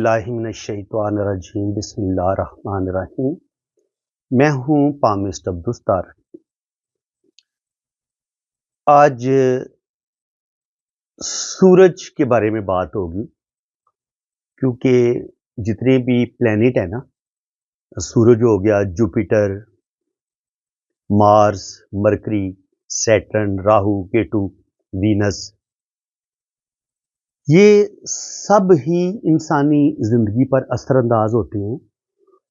औज़ुबिल्लाहिमिनश्शैतानिर्रजीम बिस्मिल्लाहिर्रहमानिर्रहीम। मैं हूँ पामिस्ट अब्दुस्तार। आज सूरज के बारे में बात होगी, क्योंकि जितने भी प्लैनेट है ना, सूरज हो गया, Jupiter, Mars, mercury, Saturn, Rahu, Ketu, Venus, ये सब ही इंसानी जिंदगी पर असरअंदाज होते हैं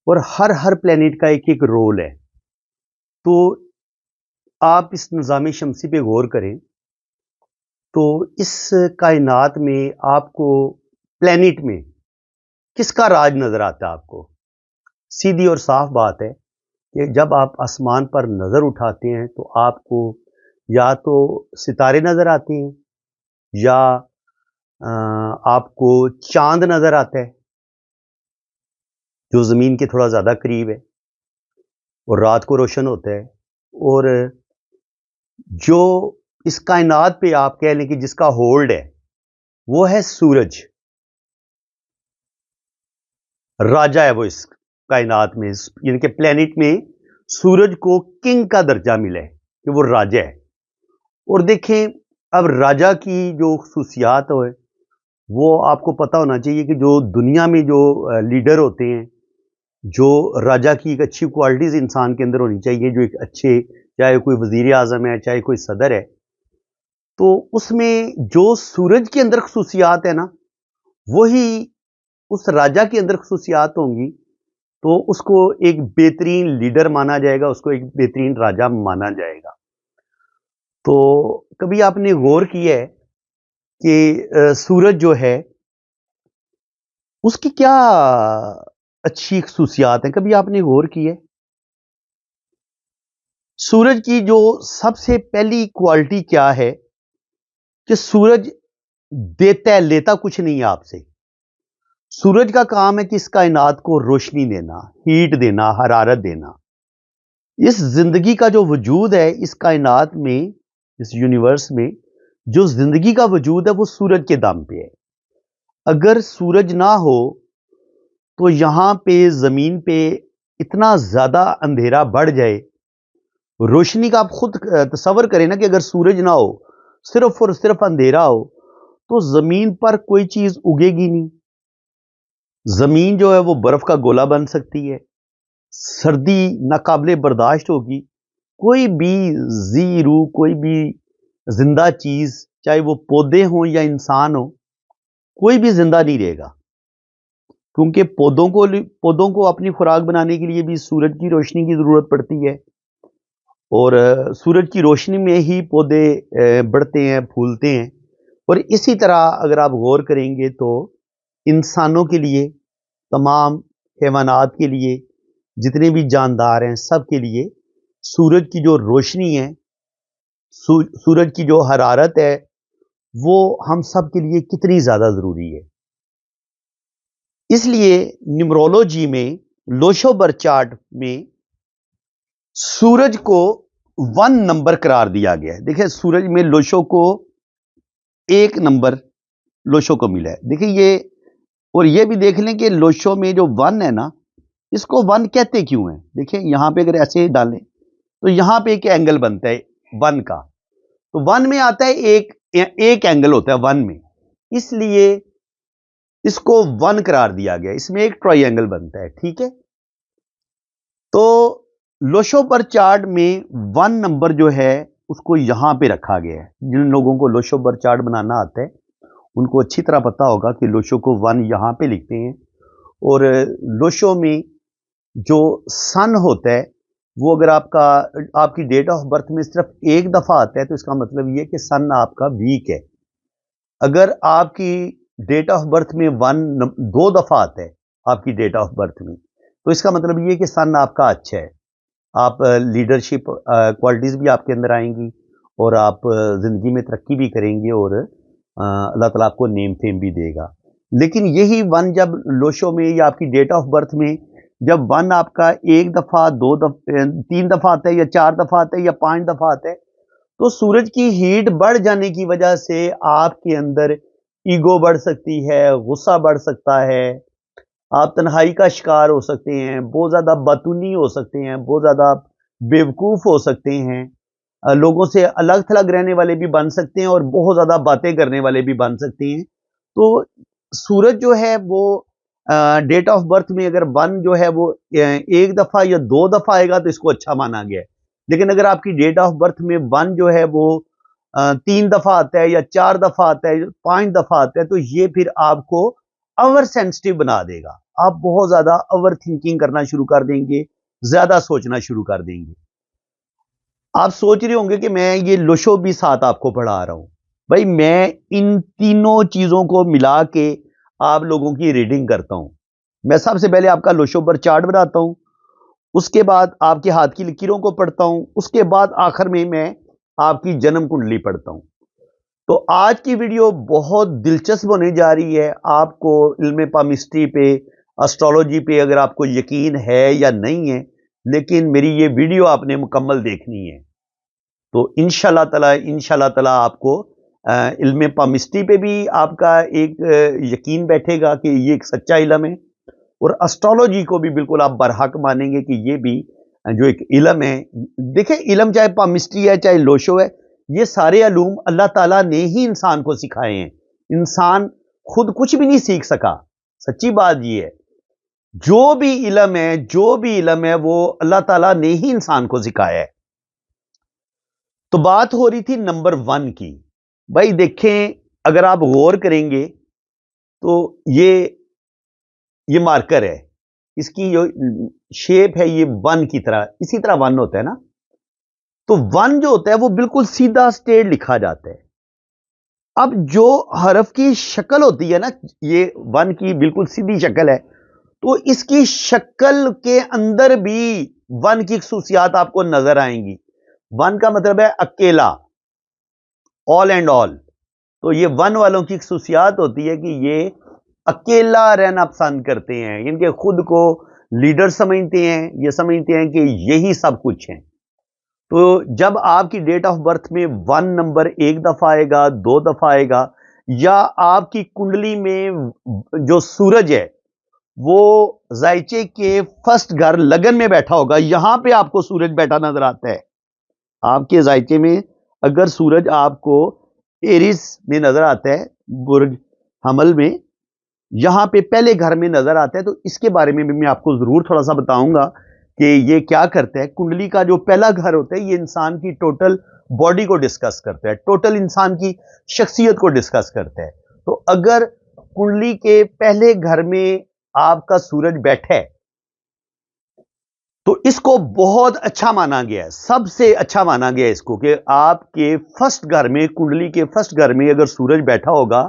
और हर प्लैनेट का एक एक रोल है। तो आप इस निज़ाम शमसी पे गौर करें तो इस कायनात में आपको प्लैनेट में किसका राज नजर आता है? आपको सीधी और साफ बात है कि जब आप आसमान पर नजर उठाते हैं तो आपको या तो सितारे नजर आते हैं या आपको चांद नजर आता है जो जमीन के थोड़ा ज्यादा करीब है और रात को रोशन होता है। और जो इस कायनात पे आप कह लें कि जिसका होल्ड है वो है सूरज, राजा है वो इस कायनात में, यानी कि प्लेनेट में सूरज को किंग का दर्जा मिला है कि वो राजा है। और देखें, अब राजा की जो खुसूसियात है वो आपको पता होना चाहिए कि जो दुनिया में जो लीडर होते हैं, जो राजा की एक अच्छी क्वालिटीज इंसान के अंदर होनी चाहिए, जो एक अच्छे, चाहे कोई वजीर आजम है, चाहे कोई सदर है, तो उसमें जो सूरज के अंदर खुसूसियात है ना, वही उस राजा के अंदर खुसूसियात होंगी तो उसको एक बेहतरीन लीडर माना जाएगा, उसको एक बेहतरीन राजा माना जाएगा। तो कभी आपने गौर किया है कि सूरज जो है उसकी क्या अच्छी खुसूसियात है? कभी आपने गौर किया है? सूरज की जो सबसे पहली क्वालिटी क्या है कि सूरज देता है, लेता कुछ नहीं है आपसे। सूरज का काम है कि इस कायनात को रोशनी देना, हीट देना, हरारत देना। इस जिंदगी का जो वजूद है इस कायनात में, इस यूनिवर्स में जो जिंदगी का वजूद है वो सूरज के दम पे है। अगर सूरज ना हो तो यहां पे जमीन पे इतना ज्यादा अंधेरा बढ़ जाए, रोशनी का आप खुद तसव्वुर करें ना कि अगर सूरज ना हो, सिर्फ और सिर्फ अंधेरा हो, तो जमीन पर कोई चीज उगेगी नहीं। जमीन जो है वो बर्फ का गोला बन सकती है, सर्दी नाकाबिले बर्दाश्त होगी, कोई भी जी रूह, कोई भी जिंदा चीज, चाहे वो पौधे हों या इंसान हो, कोई भी जिंदा नहीं रहेगा, क्योंकि पौधों को अपनी खुराक बनाने के लिए भी सूरज की रोशनी की जरूरत पड़ती है और सूरज की रोशनी में ही पौधे बढ़ते हैं, फूलते हैं। और इसी तरह अगर आप गौर करेंगे तो इंसानों के लिए, तमाम हैवानात के लिए, जितने भी जानदार हैं, सब के लिए सूरज की जो रोशनी है, सूरज की जो हरारत है, वो हम सब के लिए कितनी ज्यादा जरूरी है। इसलिए न्यूमरोलॉजी में, लोशोबर चार्ट में सूरज को 1 नंबर करार दिया गया है। देखिए, सूरज में लोशो को 1 नंबर लोशो को मिला है। देखिए ये, और ये भी देख लें कि लोशो में जो 1 है ना, इसको 1 कहते क्यों है? देखिए यहां पे अगर ऐसे डालें तो यहां पे एक एंगल बनता है 1 का, तो 1 में आता है एक एंगल होता है 1 में, इसलिए इसको 1 करार दिया गया। इसमें एक ट्रायंगल बनता है, ठीक है। तो लोशोबर चार्ट में 1 नंबर जो है उसको यहां पे रखा गया है। जिन लोगों को लोशोबर चार्ट बनाना आता है उनको अच्छी तरह पता होगा कि लोशो को 1 यहां पे लिखते हैं। और लोशो में जो सन होता है वो अगर आपकी डेट ऑफ बर्थ में सिर्फ एक दफा आता है तो इसका मतलब ये कि सन आपका वीक है। अगर आपकी डेट ऑफ बर्थ में 2 दफा आता है आपकी डेट ऑफ बर्थ में, तो इसका मतलब ये कि सन आपका अच्छा है। आप लीडरशिप क्वालिटीज भी आपके अंदर आएंगी और आप जिंदगी में तरक्की भी करेंगे और अल्लाह ताला आपको नेम फेम भी देगा। लेकिन यही 1 जब लोशो में या आपकी डेट ऑफ बर्थ में जब 1 आपका 1 दफा, 2 दफा, 3 दफा आता है या 4 दफा आता है या 5 दफा आता है, तो सूरज की हीट बढ़ जाने की वजह से आपके अंदर ईगो बढ़ सकती है, गुस्सा बढ़ सकता है, आप तन्हाई का शिकार हो सकते हैं, बहुत ज़्यादा बातूनी हो सकते हैं, बहुत ज़्यादा बेवकूफ़ हो सकते हैं, लोगों से अलग थलग रहने वाले भी बन सकते हैं और बहुत ज़्यादा बातें करने वाले भी बन सकते हैं। तो सूरज जो है वो डेट ऑफ बर्थ में अगर 1 जो है वो 1 दफ़ा या 2 दफ़ा आएगा तो इसको अच्छा माना गया है। लेकिन अगर आपकी डेट ऑफ बर्थ में 1 जो है वो 3 दफ़ा आता है या 4 दफ़ा आता है, 5 दफ़ा आता है, तो ये फिर आपको ओवर सेंसिटिव बना देगा। आप बहुत ज़्यादा ओवर थिंकिंग करना शुरू कर देंगे, ज़्यादा सोचना शुरू कर देंगे। आप सोच रहे होंगे कि मैं ये लोशो भी साथ आपको पढ़ा रहा हूं। भाई मैं इन तीनों चीजों को मिला के आप लोगों की रीडिंग करता हूं। मैं सबसे पहले आपका लोशो पर चार्ट बनाता हूं, उसके बाद आपके हाथ की लकीरों को पढ़ता हूं, उसके बाद आखिर में मैं आपकी जन्म कुंडली पढ़ता हूं। तो आज की वीडियो बहुत दिलचस्प होने जा रही है। आपको इल्म पामिस्ट्री पे, एस्ट्रोलॉजी पे अगर आपको यकीन है या नहीं है, लेकिन मेरी ये वीडियो आपने मुकम्मल देखनी है। तो इंशाल्लाह ताला आपको इल्म पामिस्ट्री पे भी आपका एक यकीन बैठेगा कि ये एक सच्चा इल्म है, और एस्ट्रोलॉजी को भी बिल्कुल आप बरहक मानेंगे कि ये भी जो एक इल्म है। देखिए, इल्म चाहे पामिस्ट्री है चाहे लोशो है, ये सारे अलूम अल्लाह ताला ने ही इंसान को सिखाए हैं। इंसान खुद कुछ भी नहीं सीख सका। सच्ची बात ये है, जो भी इल्म है वो अल्लाह ताला ने ही इंसान को सिखाया है। तो बात हो रही थी नंबर 1 की। भाई देखें, अगर आप गौर करेंगे तो ये मार्कर है, इसकी जो शेप है ये 1 की तरह, इसी तरह 1 होता है ना। तो 1 जो होता है वो बिल्कुल सीधा स्ट्रेट लिखा जाता है। अब जो हरफ की शक्ल होती है ना, ये 1 की बिल्कुल सीधी शक्ल है, तो इसकी शक्ल के अंदर भी 1 की खसूसियात आपको नजर आएंगी। 1 का मतलब है अकेला, ऑल एंड ऑल। तो ये 1 वालों की खसूसियात होती है कि ये अकेला रहना पसंद करते हैं, इनके खुद को लीडर समझते हैं, ये समझते हैं कि यही सब कुछ है। तो जब आपकी डेट ऑफ बर्थ में 1 नंबर 1 दफा आएगा, 2 दफा आएगा, या आपकी कुंडली में जो सूरज है वो जायचे के फर्स्ट घर लगन में बैठा होगा, यहां पे आपको सूरज बैठा नजर आता है। आपके जायचे में अगर सूरज आपको एरिस में नजर आता है, बुर्ज हमल में, यहां पे पहले घर में नजर आता है, तो इसके बारे में भी मैं आपको जरूर थोड़ा सा बताऊंगा कि ये क्या करता है। कुंडली का जो पहला घर होता है ये इंसान की टोटल बॉडी को डिस्कस करता है, टोटल इंसान की शख्सियत को डिस्कस करता है। तो अगर कुंडली के पहले घर में आपका सूरज बैठा है तो इसको बहुत अच्छा माना गया है, सबसे अच्छा माना गया है इसको, कि आपके फर्स्ट घर में, कुंडली के फर्स्ट घर में अगर सूरज बैठा होगा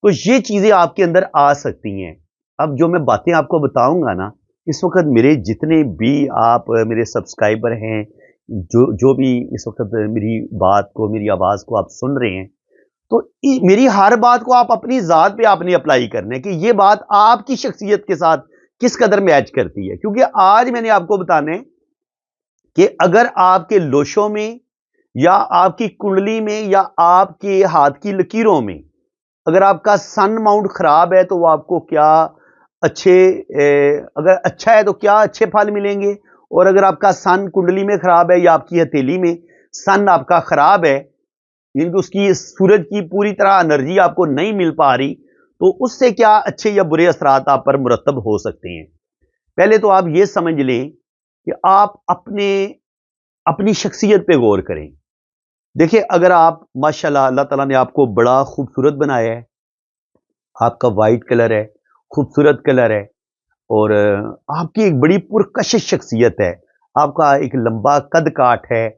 तो ये चीजें आपके अंदर आ सकती हैं। अब जो मैं बातें आपको बताऊंगा ना, इस वक्त मेरे जितने भी आप मेरे सब्सक्राइबर हैं, जो भी इस वक्त मेरी बात को, मेरी आवाज को आप सुन रहे हैं, तो मेरी हर बात को आप अपनी जात पे आपने अप्लाई करना है कि ये बात आपकी शख्सियत के साथ किस कदर मैच करती है। क्योंकि आज मैंने आपको बताना है कि अगर आपके लोशों में या आपकी कुंडली में या आपके हाथ की लकीरों में अगर आपका सन माउंट खराब है तो वो आपको क्या अच्छे अगर अच्छा है तो क्या अच्छे फल मिलेंगे, और अगर आपका सन कुंडली में खराब है या आपकी हथेली में सन आपका खराब है, यानी कि उसकी सूरज की पूरी तरह एनर्जी आपको नहीं मिल पा रही, तो उससे क्या अच्छे या बुरे असरात आप पर मुरतब हो सकते हैं। पहले तो आप ये समझ लें कि आप अपनी शख्सियत पे गौर करें। देखिए, अगर आप माशाल्लाह अल्लाह ताला ने आपको बड़ा खूबसूरत बनाया है, आपका वाइट कलर है, खूबसूरत कलर है, और आपकी एक बड़ी पुरकशिश शख्सियत है, आपका एक लंबा कद काठ है,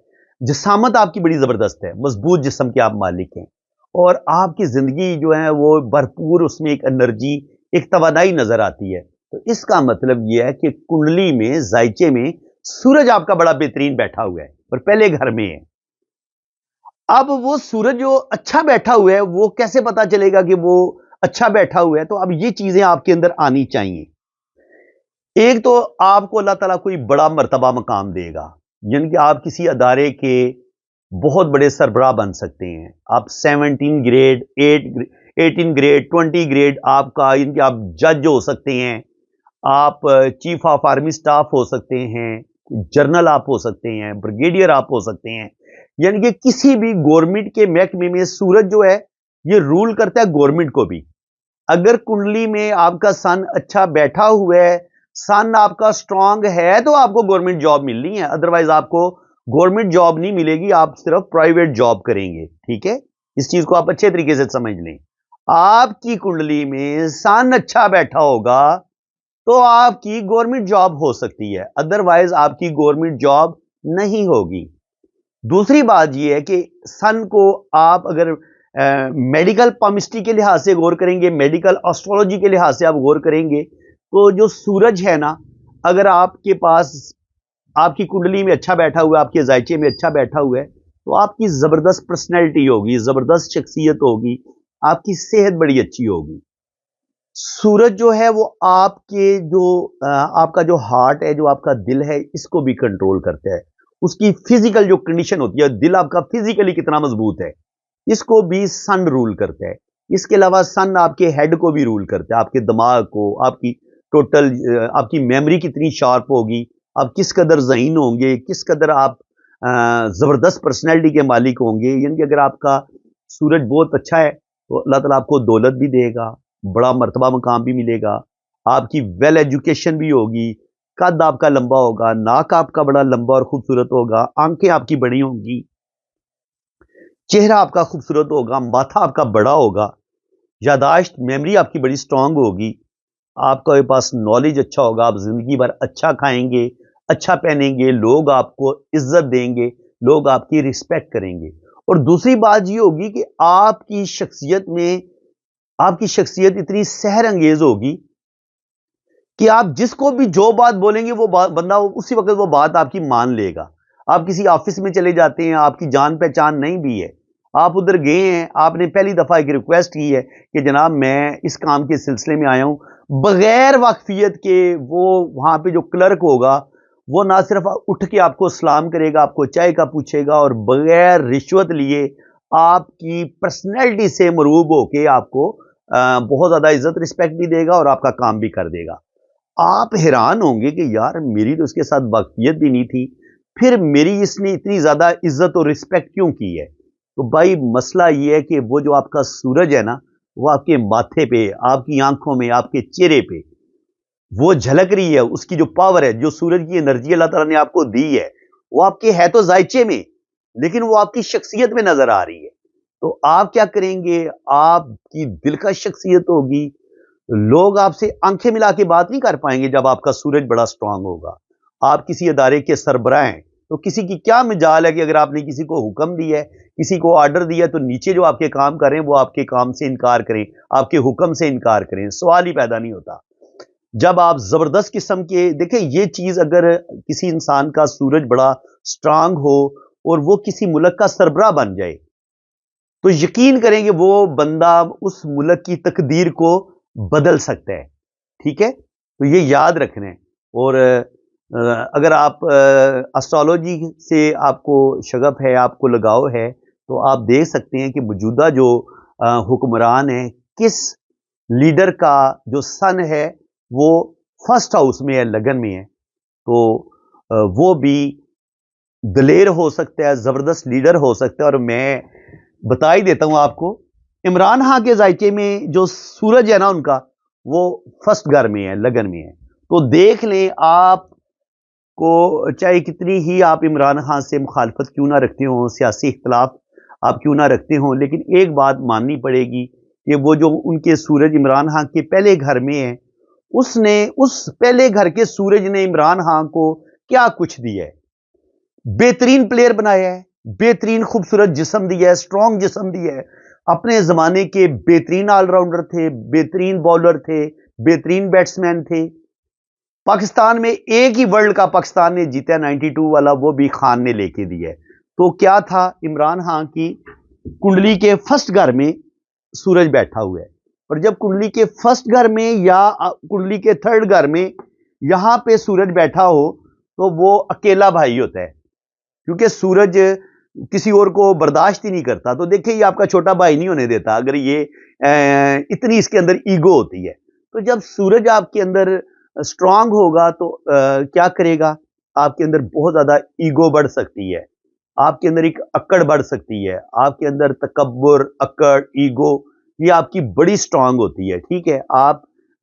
जिसामत आपकी बड़ी जबरदस्त है, मजबूत जिस्म के आप मालिक हैं, और आपकी जिंदगी जो है वो भरपूर, उसमें एक एनर्जी, एक तवानाई नजर आती है। तो इसका मतलब यह है कि कुंडली में, जायचे में सूरज आपका बड़ा बेहतरीन बैठा हुआ है और पहले घर में है। अब वो सूरज जो अच्छा बैठा हुआ है, वो कैसे पता चलेगा कि वो अच्छा बैठा हुआ है? तो अब ये चीजें आपके अंदर आनी चाहिए। एक तो आपको अल्लाह ताला कोई बड़ा मर्तबा मकाम देगा, यानी कि आप किसी अदारे के बहुत बड़े सरबराह बन सकते हैं। आप 17 ग्रेड, 18 ग्रेड, 20 ग्रेड आपका, यानी कि आप जज हो सकते हैं, आप चीफ ऑफ आर्मी स्टाफ हो सकते हैं, जनरल आप हो सकते हैं, ब्रिगेडियर आप हो सकते हैं। यानी कि किसी भी गवर्नमेंट के महकमे में सूरज जो है ये रूल करता है गवर्नमेंट को भी। अगर कुंडली में आपका सन अच्छा बैठा हुआ है, सन आपका स्ट्रांग है, तो आपको गवर्नमेंट जॉब मिलनी है, अदरवाइज आपको गवर्नमेंट जॉब नहीं मिलेगी, आप सिर्फ प्राइवेट जॉब करेंगे। ठीक है, इस चीज को आप अच्छे तरीके से समझ लें। आपकी कुंडली में सन अच्छा बैठा होगा तो आपकी गवर्नमेंट जॉब हो सकती है, अदरवाइज आपकी गवर्नमेंट जॉब नहीं होगी। दूसरी बात यह है कि सन को आप अगर मेडिकल पामिस्ट्री के लिहाज से गौर करेंगे, मेडिकल एस्ट्रोलॉजी के लिहाज से आप गौर करेंगे, तो जो सूरज है ना, अगर आपके पास आपकी कुंडली में अच्छा बैठा हुआ है, आपके जायचे में अच्छा बैठा हुआ है, तो आपकी जबरदस्त पर्सनैलिटी होगी, जबरदस्त शख्सियत होगी, आपकी सेहत बड़ी अच्छी होगी। सूरज जो है वो आपके जो आपका जो हार्ट है, जो आपका दिल है, इसको भी कंट्रोल करता है। उसकी फिजिकल जो कंडीशन होती है, दिल आपका फिजिकली कितना मजबूत है, इसको भी सन रूल करता है। इसके अलावा सन आपके हेड को भी रूल करता है, आपके दिमाग को, आपकी टोटल आपकी मेमोरी कितनी शार्प होगी, आप किस कदर ज़हीन होंगे, किस कदर आप ज़बरदस्त पर्सनैलिटी के मालिक होंगे। यानी कि अगर आपका सूरज बहुत अच्छा है तो अल्लाह ताला आपको दौलत भी देगा, बड़ा मर्तबा मकाम भी मिलेगा, आपकी वेल एजुकेशन भी होगी, कद आपका लंबा होगा, नाक आपका बड़ा लंबा और खूबसूरत होगा, आंखें आपकी बड़ी होंगी, चेहरा आपका खूबसूरत होगा, माथा आपका बड़ा होगा, यादाश्त मेमोरी आपकी बड़ी स्ट्रांग होगी, आपके पास नॉलेज अच्छा होगा, आप जिंदगी भर अच्छा खाएंगे, अच्छा पहनेंगे, लोग आपको इज्जत देंगे, लोग आपकी रिस्पेक्ट करेंगे। और दूसरी बात ये होगी कि आपकी शख्सियत इतनी सहर अंगेज होगी कि आप जिसको भी जो बात बोलेंगे वो बंदा उसी वक्त वो बात आपकी मान लेगा। आप किसी ऑफिस में चले जाते हैं, आपकी जान पहचान नहीं भी है, आप उधर गए हैं, आपने पहली दफा एक रिक्वेस्ट की है कि जनाब मैं इस काम के सिलसिले में आया हूं, बगैर वाकफियत के वो वहां पे जो क्लर्क होगा वो ना सिर्फ उठ के आपको सलाम करेगा, आपको चाय का पूछेगा और बगैर रिश्वत लिए आपकी पर्सनैलिटी से मरूब होके आपको बहुत ज्यादा इज्जत रिस्पेक्ट भी देगा और आपका काम भी कर देगा। आप हैरान होंगे कि यार मेरी तो उसके साथ वाकफियत भी नहीं थी, फिर मेरी इसने इतनी ज्यादा इज्जत और रिस्पेक्ट क्यों की है। तो भाई मसला ये है कि वो जो आपका सूरज है ना, वो आपके माथे पे, आपकी आंखों में, आपके चेहरे पे वो झलक रही है। उसकी जो पावर है, जो सूरज की एनर्जी अल्लाह ताला ने आपको दी है, वो आपके है तो जायचे में, लेकिन वो आपकी शख्सियत में नजर आ रही है। तो आप क्या करेंगे, आपकी दिलकश शख्सियत होगी, लोग आपसे आंखें मिला के बात नहीं कर पाएंगे जब आपका सूरज बड़ा स्ट्रांग होगा। आप किसी अदारे के सरबराह हैं तो किसी की क्या मजाल है कि अगर आपने किसी को हुक्म दिया है, किसी को ऑर्डर दिया है, तो नीचे जो आपके काम कर रहे हैं वो आपके काम से इनकार करें, आपके हुक्म से इनकार करें, सवाल ही पैदा नहीं होता। जब आप जबरदस्त किस्म के देखें, ये चीज अगर किसी इंसान का सूरज बड़ा स्ट्रांग हो और वो किसी मुल्क का सरबराह बन जाए, तो यकीन करेंगे वो बंदा उस मुल्क की तकदीर को बदल सकता है। ठीक है, तो ये याद रखना है। और अगर आप एस्ट्रोलॉजी से आपको शगफ है, आपको लगाव है, तो आप देख सकते हैं कि मौजूदा जो हुक्मरान है, किस लीडर का जो सन है वो फर्स्ट हाउस में है, लगन में है, तो वो भी दलेर हो सकता है, जबरदस्त लीडर हो सकता है। और मैं बता ही देता हूं आपको, इमरान खान के जायके में जो सूरज है ना उनका, वो फर्स्ट घर में है, लगन में है। तो देख लें, आपको चाहे कितनी ही आप इमरान खान से मुखालफत क्यों ना रखते हो, सियासी इख्तलाफ आप क्यों ना रखते हो, लेकिन एक बात माननी पड़ेगी कि वो जो उनके सूरज इमरान खान के पहले घर में है, उसने उस पहले घर के सूरज ने इमरान खान को क्या कुछ दिया है। बेहतरीन प्लेयर बनाया है, बेहतरीन खूबसूरत जिस्म दिया है, स्ट्रॉन्ग जिस्म दिया है, अपने जमाने के बेहतरीन ऑलराउंडर थे, बेहतरीन बॉलर थे, बेहतरीन बैट्समैन थे। पाकिस्तान में एक ही वर्ल्ड कप पाकिस्तान ने जीता 92 वाला, वो भी खान ने लेके दिया है। तो क्या था, इमरान खान की कुंडली के फर्स्ट घर में सूरज बैठा हुआ है, और जब कुंडली के फर्स्ट घर में या कुंडली के थर्ड घर में यहां पे सूरज बैठा हो, तो वो अकेला भाई होता है, क्योंकि सूरज किसी और को बर्दाश्त ही नहीं करता। तो देखिए, ये आपका छोटा भाई नहीं होने देता अगर ये इतनी इसके अंदर ईगो होती है। तो जब सूरज आपके अंदर स्ट्रांग होगा तो क्या करेगा, आपके अंदर बहुत ज़्यादा ईगो बढ़ सकती है, आपके अंदर एक अक्कड़ बढ़ सकती है, आपके अंदर तकब्बुर, अक्कड़, ईगो ये आपकी बड़ी स्ट्रांग होती है, ठीक है? आप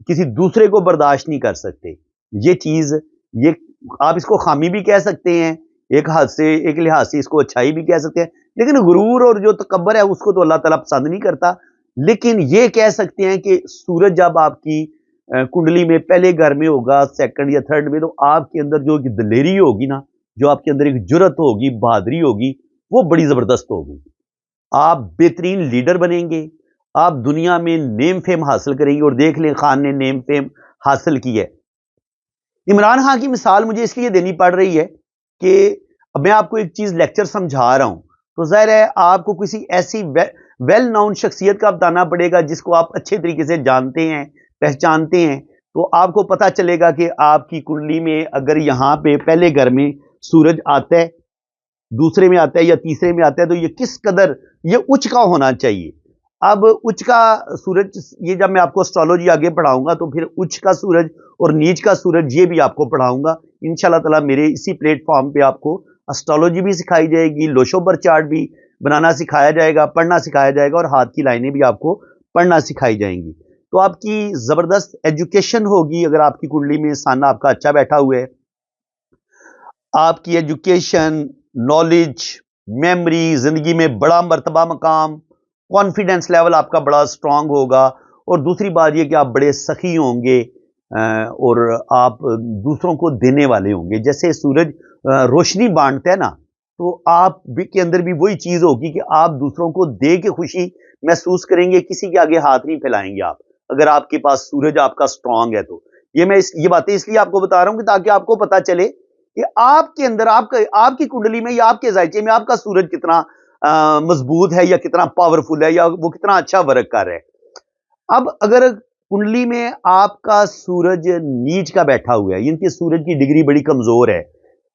किसी दूसरे को बर्दाश्त नहीं कर सकते। ये चीज़ ये आप इसको खामी भी कह सकते हैं, एक लिहाज से इसको अच्छाई भी कह सकते हैं, लेकिन गुरूर और जो तकब्बर है उसको तो अल्लाह ताला पसंद नहीं करता। लेकिन ये कह सकते हैं कि सूरज जब आपकी कुंडली में पहले घर में होगा, सेकंड या थर्ड में, तो आपके अंदर जो एक दिलेरी होगी ना, जो आपके अंदर एक जुर्रत होगी, बहादुरी होगी, वो बड़ी ज़बरदस्त होगी। आप बेहतरीन लीडर बनेंगे, आप दुनिया में नेम फेम हासिल करेंगे। और देख लें खान ने नेम फेम हासिल की है। इमरान खान की मिसाल मुझे इसलिए देनी पड़ रही है कि अब मैं आपको एक चीज़ लेक्चर समझा रहा हूँ, तो ज़ाहिर है आपको किसी ऐसी वेल नोन शख्सियत का बताना पड़ेगा जिसको आप अच्छे तरीके से जानते हैं, पहचानते हैं, तो आपको पता चलेगा कि आपकी कुंडली में अगर यहाँ पे पहले घर में सूरज आता है, दूसरे में आता है या तीसरे में आता है, तो ये किस कदर ये उच्च का होना चाहिए। अब उच्च का सूरज, ये जब मैं आपको एस्ट्रोलॉजी आगे पढ़ाऊंगा तो फिर उच्च का सूरज और नीच का सूरज ये भी आपको पढ़ाऊंगा इंशाल्लाह ताला। मेरे इसी प्लेटफॉर्म पे आपको एस्ट्रोलॉजी भी सिखाई जाएगी, लोशोबर चार्ट भी बनाना सिखाया जाएगा, पढ़ना सिखाया जाएगा, और हाथ की लाइनें भी आपको पढ़ना सिखाई जाएंगी। तो आपकी ज़बरदस्त एजुकेशन होगी अगर आपकी कुंडली में सन आपका अच्छा बैठा हुआ है। आपकी एजुकेशन, नॉलेज, मेमोरी, जिंदगी में बड़ा मर्तबा मकाम, कॉन्फिडेंस लेवल आपका बड़ा स्ट्रांग होगा। और दूसरी बात यह कि आप बड़े सखी होंगे और आप दूसरों को देने वाले होंगे। जैसे सूरज रोशनी बांटता है ना, तो आप भी के अंदर भी वही चीज होगी कि आप दूसरों को दे के खुशी महसूस करेंगे, किसी के आगे हाथ नहीं फैलाएंगे आप, अगर आपके पास सूरज आपका स्ट्रांग है तो। ये बातें इसलिए आपको बता रहा हूं कि ताकि आपको पता चले कि आपके अंदर आपकी कुंडली में या आपके जायचे में आपका सूरज कितना मजबूत है या कितना पावरफुल है या वो कितना अच्छा वर्क कर रहा है। अब अगर कुंडली में आपका सूरज नीच का बैठा हुआ है, इनकी सूरज की डिग्री बड़ी कमजोर है।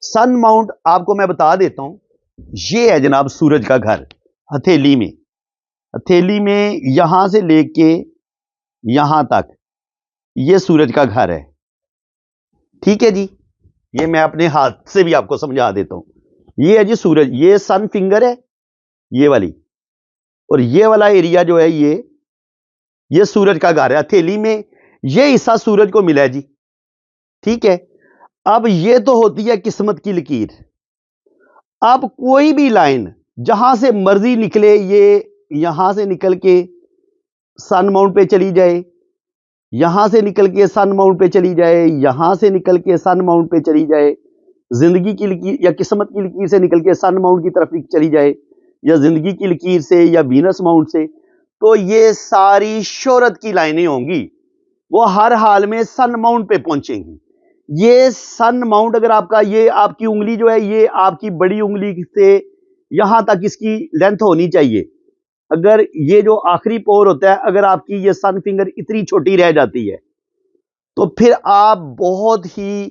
सन माउंट आपको मैं बता देता हूं, ये है जनाब सूरज का घर। हथेली में यहां से लेके यहां तक ये सूरज का घर है, ठीक है जी। ये मैं अपने हाथ से भी आपको समझा देता हूं। ये है जी सूरज, ये सन फिंगर है ये वाली, और ये वाला एरिया जो है ये सूरज का घर है। हथेली में ये हिस्सा सूरज को मिला है जी, ठीक है। अब ये तो होती है किस्मत की लकीर। अब कोई भी लाइन जहां से मर्जी निकले, ये यहां से निकल के सन माउंट पे चली जाए, यहां से निकल के सन माउंट पे चली जाए, यहां से निकल के सन माउंट पे चली जाए, जिंदगी की लकीर या किस्मत की लकीर से निकल के सन माउंट की तरफ चली जाए, या जिंदगी की लकीर से या वीनस माउंट से, तो ये सारी शोहरत की लाइनें होंगी, वो हर हाल में सन माउंट पे पहुंचेंगी। ये सन माउंट अगर आपका, ये आपकी उंगली जो है, ये आपकी बड़ी उंगली से यहां तक इसकी लेंथ होनी चाहिए। अगर ये जो आखिरी पोर होता है, अगर आपकी ये सन फिंगर इतनी छोटी रह जाती है, तो फिर आप बहुत ही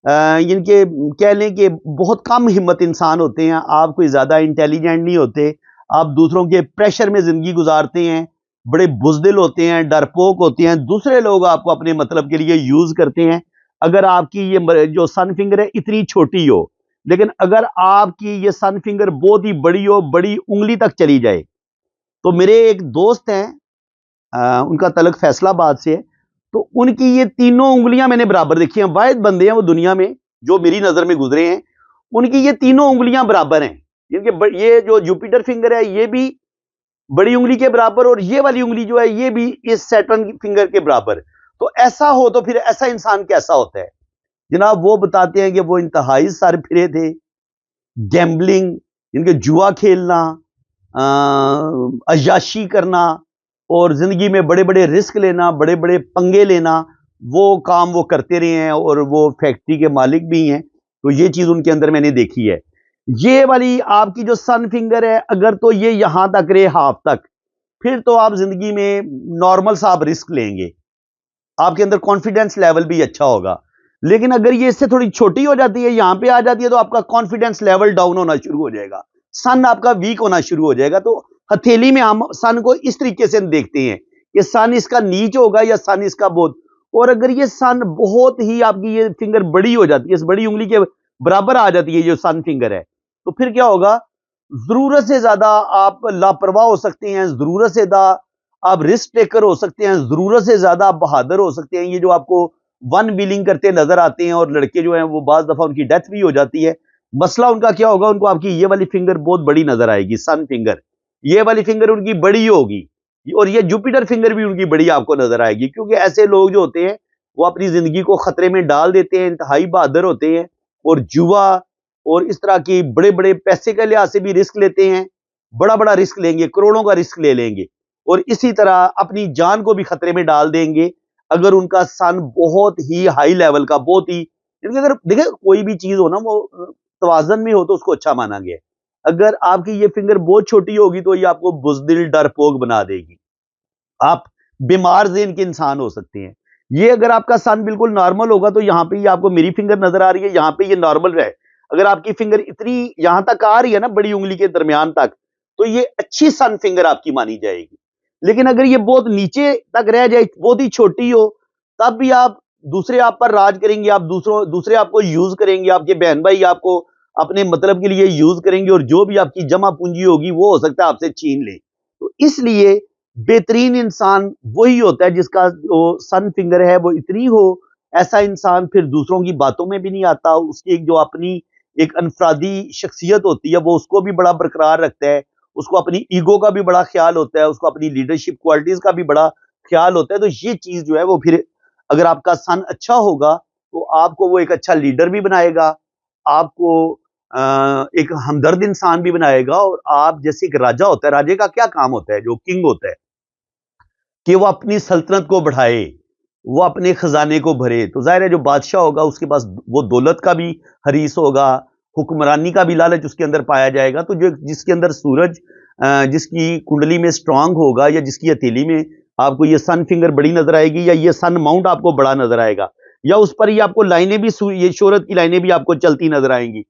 इनके कह लें कि बहुत कम हिम्मत इंसान होते हैं। आप कोई ज़्यादा इंटेलिजेंट नहीं होते, आप दूसरों के प्रेशर में ज़िंदगी गुजारते हैं, बड़े बुज़दिल होते हैं, डरपोक होते हैं, दूसरे लोग आपको अपने मतलब के लिए यूज़ करते हैं। अगर आपकी ये जो सन फिंगर है इतनी छोटी हो, लेकिन अगर आपकी ये सन फिंगर बहुत ही बड़ी हो, बड़ी उंगली तक चली जाए, तो मेरे एक दोस्त हैं, उनका तलक फैसलाबाद से है, तो उनकी ये तीनों उंगलियां मैंने बराबर देखी हैं। वाहिद बंदे हैं वो दुनिया में जो मेरी नजर में गुजरे हैं, उनकी ये तीनों उंगलियां बराबर हैं। इनके ये जो जुपिटर फिंगर है ये भी बड़ी उंगली के बराबर, और ये वाली उंगली जो है ये भी इस सैटर्न फिंगर के बराबर। तो ऐसा हो तो फिर ऐसा इंसान कैसा होता है जनाब? वो बताते हैं कि वो इंतहाई सर फिरे थे, गैम्बलिंग, इनके जुआ खेलना, अय्याशी करना और जिंदगी में बड़े बड़े रिस्क लेना, बड़े बड़े पंगे लेना, वो काम वो करते रहे हैं, और वो फैक्ट्री के मालिक भी हैं। तो ये चीज उनके अंदर मैंने देखी है। ये वाली आपकी जो सन फिंगर है, अगर तो ये यहां तक रहे, हाफ तक, फिर तो आप जिंदगी में नॉर्मल सा आप रिस्क लेंगे, आपके अंदर कॉन्फिडेंस लेवल भी अच्छा होगा। लेकिन अगर ये इससे थोड़ी छोटी हो जाती है, यहां पे आ जाती है, तो आपका कॉन्फिडेंस लेवल डाउन होना शुरू हो जाएगा, सन आपका वीक होना शुरू हो जाएगा। तो हथेली में हम सन को इस तरीके से देखते हैं कि सन इसका नीच होगा या सन इसका बहुत और अगर ये सन बहुत ही आपकी ये फिंगर बड़ी हो जाती है, इस बड़ी उंगली के बराबर आ जाती है जो सन फिंगर है, तो फिर क्या होगा, जरूरत से ज्यादा आप लापरवाह हो सकते हैं, जरूरत से ज्यादा आप रिस्क टेकर हो सकते हैं, जरूरत से ज्यादा आप बहादुर हो सकते हैं। ये जो आपको वन व्हीलिंग करते नजर आते हैं और लड़के जो हैं वो बाज दफा उनकी डेथ भी हो जाती है, मसला उनका क्या होगा, उनको आपकी ये वाली फिंगर बहुत बड़ी नजर आएगी, सन फिंगर, ये वाली फिंगर उनकी बड़ी होगी, और ये जुपिटर फिंगर भी उनकी बड़ी आपको नजर आएगी। क्योंकि ऐसे लोग जो होते हैं वो अपनी जिंदगी को खतरे में डाल देते हैं, इंतहाई बहादुर होते हैं, और जुआ और इस तरह की बड़े बड़े पैसे के लिहाज से भी रिस्क लेते हैं, बड़ा बड़ा रिस्क लेंगे, करोड़ों का रिस्क ले लेंगे, और इसी तरह अपनी जान को भी खतरे में डाल देंगे अगर उनका सन बहुत ही हाई लेवल का, बहुत ही, क्योंकि अगर देखें कोई भी चीज हो ना वो तवाजन में हो तो उसको अच्छा माना गया है। अगर आपकी ये फिंगर बहुत छोटी होगी तो ये आपको बुजदिल डरपोक बना देगी, आप बीमार ज़हन के इंसान हो सकते हैं। ये अगर आपका सन बिल्कुल नॉर्मल होगा तो यहाँ पे ये आपको मेरी फिंगर नजर आ रही है, यहाँ पे ये नॉर्मल है। अगर आपकी फिंगर इतनी यहाँ तक आ रही है ना बड़ी उंगली के दरमियान तक, तो ये अच्छी सन फिंगर आपकी मानी जाएगी। लेकिन अगर ये बहुत नीचे तक रह जाए, बहुत ही छोटी हो, तब भी आप दूसरे आप पर राज करेंगे, आप दूसरे आपको यूज करेंगे, आपके बहन भाई आपको अपने मतलब के लिए यूज करेंगे, और जो भी आपकी जमा पूंजी होगी वो हो सकता है आपसे छीन ले। तो इसलिए बेहतरीन इंसान वही होता है जिसका जो सन फिंगर है वो इतनी हो, ऐसा इंसान फिर दूसरों की बातों में भी नहीं आता, उसकी एक जो अपनी एक अनफरादी शख्सियत होती है वो उसको भी बड़ा बरकरार रखता है, उसको अपनी ईगो का भी बड़ा ख्याल होता है, उसको अपनी लीडरशिप क्वालिटीज का भी बड़ा ख्याल होता है। तो ये चीज जो है वो फिर अगर आपका सन अच्छा होगा तो आपको वो एक अच्छा लीडर भी बनाएगा, आपको एक हमदर्द इंसान भी बनाएगा, और आप जैसे एक राजा होता है, राजे का क्या काम होता है, जो किंग होता है, कि वो अपनी सल्तनत को बढ़ाए, वो अपने खजाने को भरे। तो जाहिर है जो बादशाह होगा उसके पास वो दौलत का भी हरीस होगा, हुक्मरानी का भी लालच उसके अंदर पाया जाएगा। तो जो जिसके अंदर सूरज जिसकी कुंडली में स्ट्रांग होगा, या जिसकी हथेली में आपको ये सन फिंगर बड़ी नजर आएगी, या ये सन माउंट आपको बड़ा नजर आएगा, या उस पर ये आपको लाइनें भी ये शोहरत की लाइनें भी आपको चलती नजर आएंगी।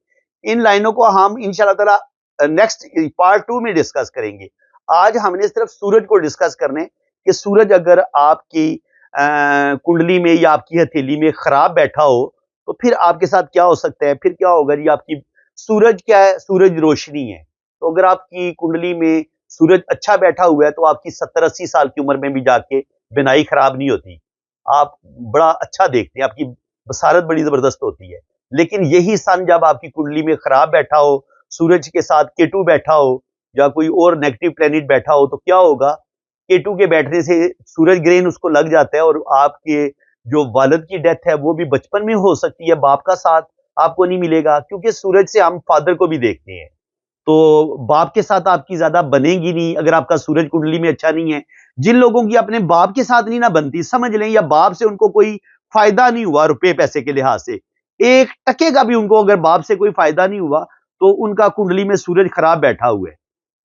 इन लाइनों को हम इंशाल्लाह ताला नेक्स्ट पार्ट 2 में डिस्कस करेंगे। आज हमने सिर्फ सूरज को डिस्कस करने कि सूरज अगर आपकी कुंडली में या आपकी हथेली में खराब बैठा हो तो फिर आपके साथ क्या हो सकता है, फिर क्या होगा जी। आपकी सूरज क्या है, सूरज रोशनी है। तो अगर आपकी कुंडली में सूरज अच्छा बैठा हुआ है तो आपकी 70-80 साल की उम्र में भी जाके बिनाई खराब नहीं होती, आप बड़ा अच्छा देखते हैं, आपकी बसारत बड़ी जबरदस्त होती है। लेकिन यही सन जब आपकी कुंडली में खराब बैठा हो, सूरज के साथ केतु बैठा हो या कोई और नेगेटिव प्लेनेट बैठा हो, तो क्या होगा, केतु के बैठने से सूरज ग्रहण उसको लग जाता है, और आपके जो वालिद की डेथ है वो भी बचपन में हो सकती है, बाप का साथ आपको नहीं मिलेगा, क्योंकि सूरज से हम फादर को भी देखते हैं। तो बाप के साथ आपकी ज्यादा बनेगी नहीं अगर आपका सूरज कुंडली में अच्छा नहीं है। जिन लोगों की अपने बाप के साथ नहीं ना बनती, समझ लें या बाप से उनको कोई फायदा नहीं हुआ रुपए पैसे के लिहाज से, एक टके का भी उनको अगर बाप से कोई फायदा नहीं हुआ, तो उनका कुंडली में सूरज खराब बैठा हुआ है,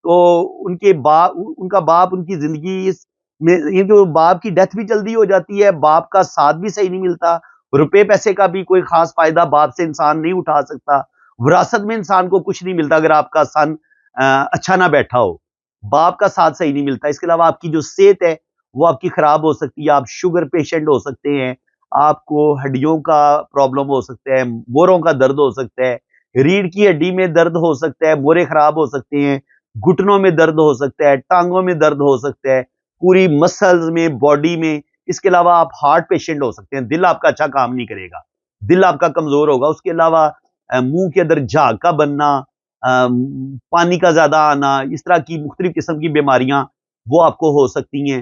तो उनका बाप उनकी जिंदगी में, ये जो बाप की डेथ भी जल्दी हो जाती है, बाप का साथ भी सही नहीं मिलता, रुपए पैसे का भी कोई खास फायदा बाप से इंसान नहीं उठा सकता, विरासत में इंसान को कुछ नहीं मिलता अगर आपका सन अच्छा ना बैठा हो, बाप का साथ सही नहीं मिलता। इसके अलावा आपकी जो सेहत है वो आपकी खराब हो सकती है, आप शुगर पेशेंट हो सकते हैं, आपको हड्डियों का प्रॉब्लम हो सकता है, मोरों का दर्द हो सकता है, रीढ़ की हड्डी में दर्द हो सकता है, मोरे खराब हो सकते हैं, घुटनों में दर्द हो सकता है, टांगों में दर्द हो सकता है, पूरी मसल्स में, बॉडी में। इसके अलावा आप हार्ट पेशेंट हो सकते हैं, दिल आपका अच्छा काम नहीं करेगा, दिल आपका कमजोर होगा। उसके अलावा मुंह के अंदर झाग का बनना, पानी का ज्यादा आना, इस तरह की मुख्तलिफ किस्म की बीमारियां वो आपको हो सकती हैं।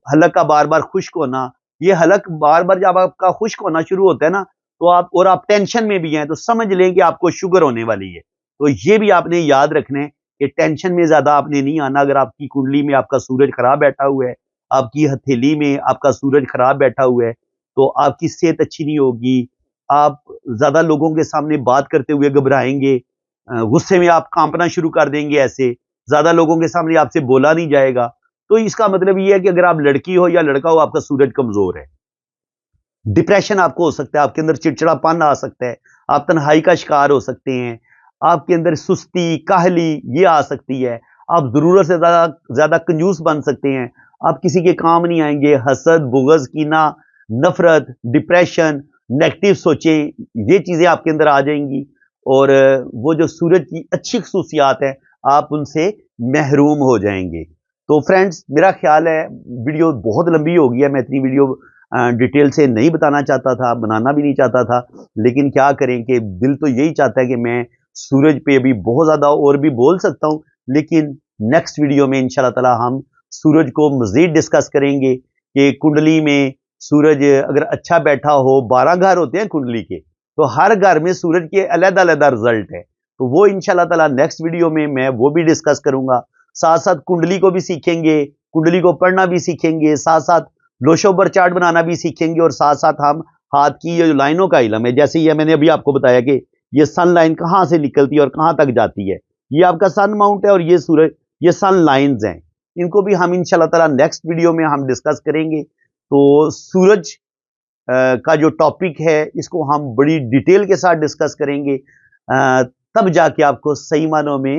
हलक का बार बार खुश्क होना, ये हलक बार बार जब आपका खुश्क होना शुरू होता है ना, तो आप टेंशन में भी हैं तो समझ लें कि आपको शुगर होने वाली है। तो ये भी आपने याद रखना है कि टेंशन में ज्यादा आपने नहीं आना। अगर आपकी कुंडली में आपका सूरज खराब बैठा हुआ है, आपकी हथेली में आपका सूरज खराब बैठा हुआ है, तो आपकी सेहत अच्छी नहीं होगी, आप ज्यादा लोगों के सामने बात करते हुए घबराएंगे, गुस्से में आप कांपना शुरू कर देंगे, ऐसे ज्यादा लोगों के सामने आपसे बोला नहीं जाएगा। तो इसका मतलब ये है कि अगर आप लड़की हो या लड़का हो, आपका सूरज कमजोर है, डिप्रेशन आपको हो सकता है, आपके अंदर चिड़चिड़ापन आ सकता है, आप तन्हाई का शिकार हो सकते हैं, आपके अंदर सुस्ती, काहली ये आ सकती है, आप जरूरत से ज्यादा ज्यादा कंजूस बन सकते हैं, आप किसी के काम नहीं आएंगे, हसद, बुगज, कीना, नफरत, डिप्रेशन, नेगेटिव सोचें, ये चीज़ें आपके अंदर आ जाएंगी और वो जो सूरज की अच्छी खसूसियात है आप उनसे महरूम हो जाएंगे। तो फ्रेंड्स, मेरा ख्याल है वीडियो बहुत लंबी हो गई है, मैं इतनी वीडियो डिटेल से नहीं बताना चाहता था, बनाना भी नहीं चाहता था, लेकिन क्या करें कि दिल तो यही चाहता है कि मैं सूरज पे अभी बहुत ज़्यादा और भी बोल सकता हूँ, लेकिन नेक्स्ट वीडियो में इंशाल्लाह ताला हम सूरज को मज़ीद डिस्कस करेंगे कि कुंडली में सूरज अगर अच्छा बैठा हो, 12 घर होते हैं कुंडली के, तो हर घर में सूरज के अलग-अलग रिजल्ट है। तो वो इंशाल्लाह ताला नेक्स्ट वीडियो में मैं वो भी डिस्कस करूंगा। साथ-साथ कुंडली को भी सीखेंगे, कुंडली को पढ़ना भी सीखेंगे, साथ-साथ लोशोबर चार्ट बनाना भी सीखेंगे और साथ-साथ हम हाथ की ये जो लाइनों का इल्म है, जैसे ये मैंने अभी आपको बताया कि ये सन लाइन कहाँ से निकलती है और कहाँ तक जाती है। ये आपका सन माउंट है और ये सूरज, ये सन लाइन्स हैं। इनको भी हम इंशाल्लाह ताला नेक्स्ट वीडियो में हम डिस्कस करेंगे। तो सूरज का जो टॉपिक है इसको हम बड़ी डिटेल के साथ डिस्कस करेंगे। तब जाके आपको सही मानों में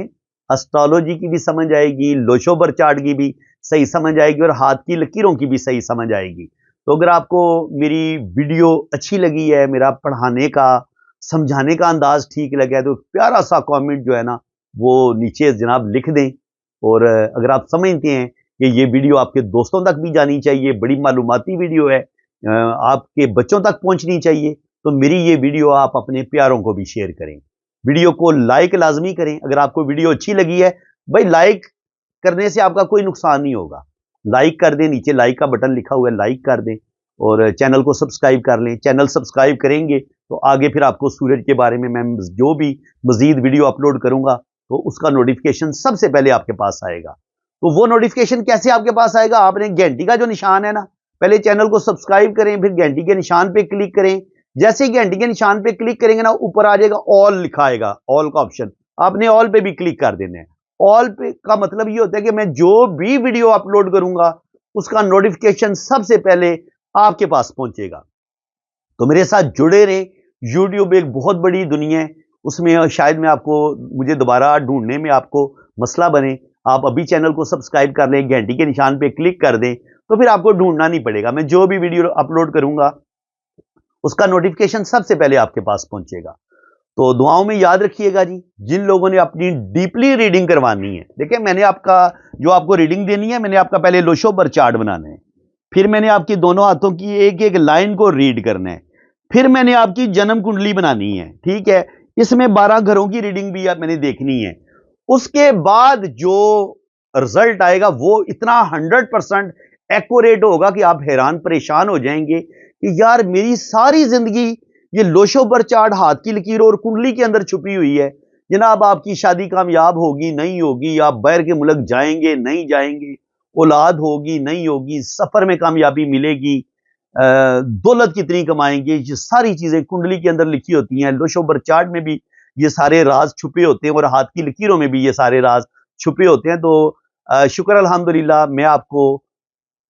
एस्ट्रोलॉजी की भी समझ आएगी, लोशोबर चार्ट की भी सही समझ आएगी और हाथ की लकीरों की भी सही समझ आएगी। तो अगर आपको मेरी वीडियो अच्छी लगी है, मेरा पढ़ाने का, समझाने का अंदाज ठीक लगा है, तो प्यारा सा कमेंट जो है ना वो नीचे जनाब लिख दें। और अगर आप समझते हैं कि ये वीडियो आपके दोस्तों तक भी जानी चाहिए, बड़ी मालूमाती वीडियो है, आपके बच्चों तक पहुंचनी चाहिए, तो मेरी ये वीडियो आप अपने प्यारों को भी शेयर करें। वीडियो को लाइक लाजमी करें। अगर आपको वीडियो अच्छी लगी है, भाई लाइक करने से आपका कोई नुकसान नहीं होगा। लाइक कर दें, नीचे लाइक का बटन लिखा हुआ है, लाइक कर दें और चैनल को सब्सक्राइब कर लें। चैनल सब्सक्राइब करेंगे तो आगे फिर आपको सूरज के बारे में मैं जो भी मजीद वीडियो अपलोड करूंगा तो उसका नोटिफिकेशन सबसे पहले आपके पास आएगा। तो वो नोटिफिकेशन कैसे आपके पास आएगा? आपने घंटी का जो निशान है ना, पहले चैनल को सब्सक्राइब करें, फिर घंटी के निशान पे क्लिक करें। जैसे ही घंटी के निशान पे क्लिक करेंगे ना, ऊपर आ जाएगा ऑल लिखा आएगा, ऑल का ऑप्शन, आपने ऑल पे भी क्लिक कर देना है। ऑल पे का मतलब ये होता है कि मैं जो भी वीडियो अपलोड करूंगा उसका नोटिफिकेशन सबसे पहले आपके पास पहुंचेगा। तो मेरे साथ जुड़े रहे। यूट्यूब एक बहुत बड़ी दुनिया है, उसमें शायद मैं आपको, मुझे दोबारा ढूंढने में आपको मसला बने। आप अभी चैनल को सब्सक्राइब कर लें, घंटी के निशान पे क्लिक कर दें, तो फिर आपको ढूंढना नहीं पड़ेगा। मैं जो भी वीडियो अपलोड करूंगा उसका नोटिफिकेशन सबसे पहले आपके पास पहुंचेगा। तो दुआओं में याद रखिएगा जी। जिन लोगों ने अपनी डीपली रीडिंग करवानी है, देखिए मैंने आपका जो आपको रीडिंग देनी है, मैंने आपका पहले लोशोबर चार्ट बनाना है, फिर मैंने आपकी दोनों हाथों की एक एक लाइन को रीड करना है, फिर मैंने आपकी जन्म कुंडली बनानी है, ठीक है। इसमें 12 घरों की रीडिंग भी मैंने देखनी है। उसके बाद जो रिजल्ट आएगा वो इतना 100% एक्यूरेट होगा कि आप हैरान परेशान हो जाएंगे कि यार मेरी सारी जिंदगी ये लोशोबर चार्ट, हाथ की लकीर और कुंडली के अंदर छुपी हुई है। जनाब आपकी शादी कामयाब होगी नहीं होगी, आप बाहर के मुल्क जाएंगे नहीं जाएंगे, औलाद होगी नहीं होगी, सफर में कामयाबी मिलेगी, दौलत कितनी कमाएंगे, ये सारी चीजें कुंडली के अंदर लिखी होती हैं। लोशोबर चार्ट में भी ये सारे राज छुपे होते हैं और हाथ की लकीरों में भी ये सारे राज छुपे होते हैं। तो शुक्र अल्हम्दुलिल्लाह, मैं आपको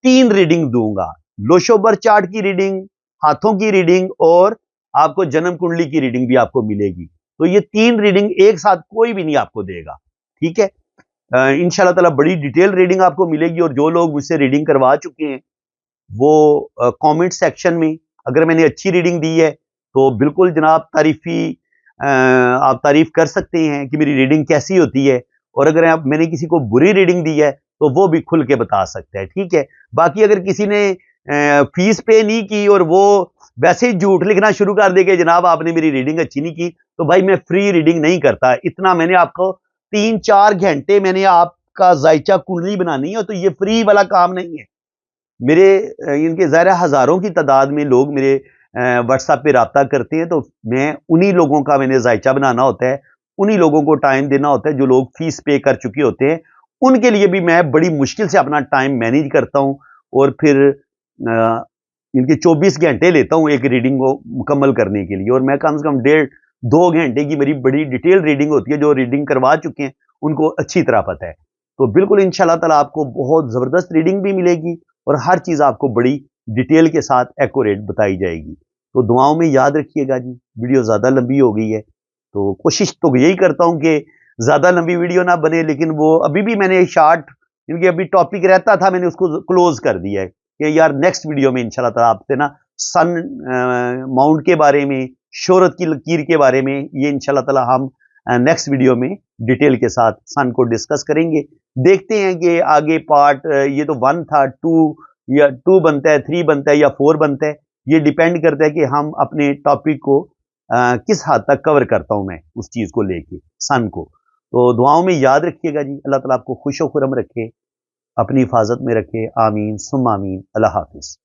3 रीडिंग दूंगा, लोशोबर चार्ट की रीडिंग, हाथों की रीडिंग और आपको जन्म कुंडली की रीडिंग भी आपको मिलेगी। तो ये 3 रीडिंग एक साथ कोई भी नहीं आपको देगा, ठीक है। इंशाल्लाह ताला बड़ी डिटेल रीडिंग आपको मिलेगी और जो लोग मुझसे रीडिंग करवा चुके हैं वो कमेंट सेक्शन में अगर मैंने अच्छी रीडिंग दी है तो बिल्कुल जनाब आप तारीफ कर सकते हैं कि मेरी रीडिंग कैसी होती है, और अगर आप मैंने किसी को बुरी रीडिंग दी है तो वो भी खुल के बता सकता है, ठीक है। बाकी अगर किसी ने फीस पे नहीं की और वो वैसे ही झूठ लिखना शुरू कर दे कि जनाब आपने मेरी रीडिंग अच्छी नहीं की, तो भाई मैं फ्री रीडिंग नहीं करता। इतना मैंने आपको 3-4 घंटे मैंने आपका जायचा कुंडली बनानी है, तो ये फ्री वाला काम नहीं है। मेरे इनके ज़ाहिर हज़ारों की तादाद में लोग मेरे व्हाट्सएप पे राब्ता करते हैं, तो मैं उन्हीं लोगों का मैंने जायचा बनाना होता है, उन्हीं लोगों को टाइम देना होता है जो लोग फीस पे कर चुके होते हैं। उनके लिए भी मैं बड़ी मुश्किल से अपना टाइम मैनेज करता हूँ और फिर इनके 24 घंटे लेता हूँ एक रीडिंग को मुकम्मल करने के लिए, और मैं कम से कम 1.5-2 घंटे की मेरी बड़ी डिटेल रीडिंग होती है। जो रीडिंग करवा चुके हैं उनको अच्छी तरह पता है। तो बिल्कुल इंशाल्लाह ताला आपको बहुत ज़बरदस्त रीडिंग भी मिलेगी और हर चीज़ आपको बड़ी डिटेल के साथ एक्यूरेट बताई जाएगी। तो दुआओं में याद रखिएगा जी। वीडियो ज़्यादा लंबी हो गई है, तो कोशिश तो यही करता हूँ कि ज़्यादा लंबी वीडियो ना बने, लेकिन वो अभी भी मैंने शॉर्ट, क्योंकि अभी टॉपिक रहता था, मैंने उसको क्लोज कर दिया है कि यार नेक्स्ट वीडियो में इंशाल्लाह ताला आपसे ना सन माउंट के बारे में, शोहरत की लकीर के बारे में, ये इंशाल्लाह ताला हम नेक्स्ट वीडियो में डिटेल के साथ सन को डिस्कस करेंगे। देखते हैं कि आगे पार्ट, ये तो 1 था, 2 या 2 बनता है, 3 बनता है या 4 बनता है, ये डिपेंड करता है कि हम अपने टॉपिक को किस हद तक कवर करता हूं मैं उस चीज को लेके, सन को। तो दुआओं में याद रखिएगा जी। अल्लाह ताला आपको खुश व खुरम रखे, अपनी हिफाजत में रखे। आमीन सुम्मा आमीन। अल्लाह हाफिज।